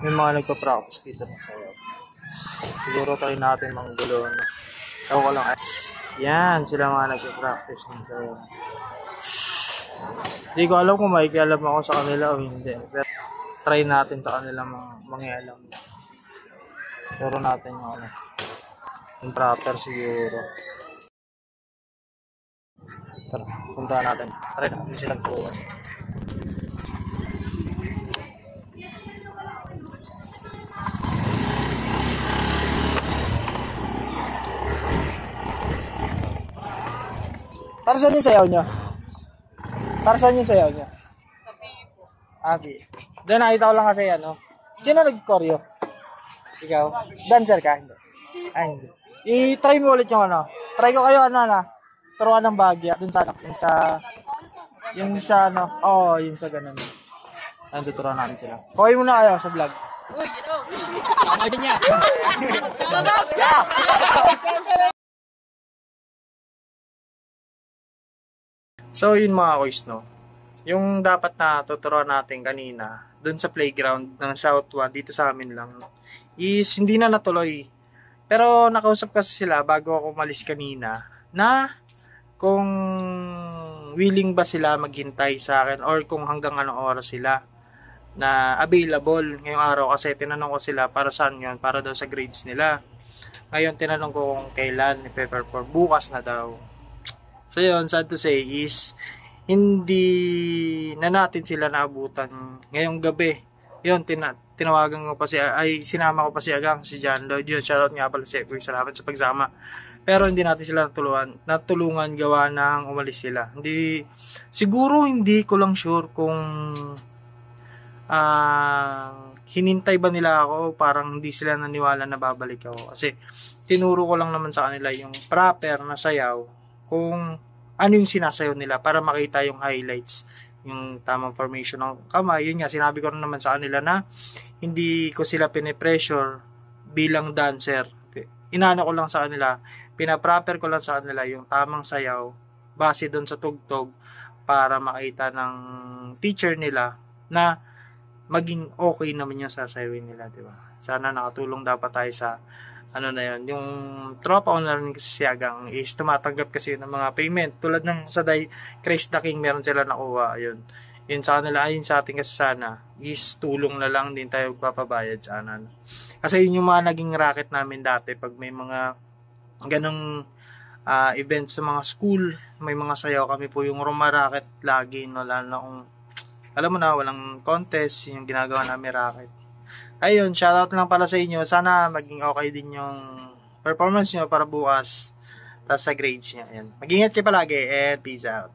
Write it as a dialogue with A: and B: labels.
A: May mga nagpa-practice dito ng sayaw. Siguro try natin manggulo. Ewan ko lang. Yan, sila mga nagpa-practice ng sayaw. Hindi ko alam kung makikialam ako sa kanila o hindi. Pero try natin sa kanila mangialam. Siguro natin yung proper siguro. Tara, punta natin. Try natin silang turuan. Para saan yung sayaw nyo? Para saan yung sayaw nyo? Abi. Doon nakita ko lang kasi Sino nag-choreo? Ikaw? Dancer ka? Hindi. Ay, hindi. I-try mo ulit yung Try ko kayo turuan ng bagya. Doon yung sa yung sa ganun. Ayun, tuturuan natin sila. Kuhay muna kayo sa vlog. Uy, ano din niya? So yun mga kois, yung dapat na tuturuan natin kanina dun sa playground ng South 1 dito sa amin lang is hindi na natuloy. Pero nakausap kasi sila bago ako umalis kanina na kung willing ba sila maghintay sa akin or kung hanggang anong oras sila na available ngayong araw, kasi tinanong ko sila para saan yun, para daw sa grades nila. Ngayon tinanong ko kung kailan i-perform, bukas na daw. So yun, sad to say is hindi na natin sila naabutan ngayong gabi. Yun, tinawagan ko pa sinama ko pa si Agang, si John Lloyd. Yun, shoutout nga pala si Epoy, salamat sa pagsama. Pero hindi natin sila natulungan gawa ng umalis sila. Siguro hindi ko lang sure kung hinintay ba nila ako, parang hindi sila naniwala na babalik ako. Kasi tinuro ko lang naman sa kanila yung proper na sayaw, kung ano yung sinasayaw nila para makita yung highlights, yung tamang formation ng kamay. Yun nga, sinabi ko naman sa kanila na hindi ko sila pinipressure bilang dancer. Inano ko lang sa kanila, pinaproper ko lang sa kanila yung tamang sayaw base doon sa tugtog para makita ng teacher nila na maging okay naman yung sasayawin nila, di ba? Sana nakatulong dapat tayo sa na yun. Yung tropa ko na rin kasi si Agang is tumatanggap kasi ng mga payment. Tulad ng sa Chris the King, meron sila nakuha. Yun sa kanila, ayun sa atin kasi sana is tulong na lang din tayo papabayad sana. Kasi yun yung mga naging racket namin dati pag may mga ganong events sa mga school, may mga sayaw kami po yung Roma Racket lagi, lalo na kung alam mo na walang contest, yung ginagawa namin racket. Ayun, shoutout lang pala sa inyo. Sana maging okay din yung performance nyo para bukas. Tapos sa grades nyo. Mag-ingat kayo palagi and peace out.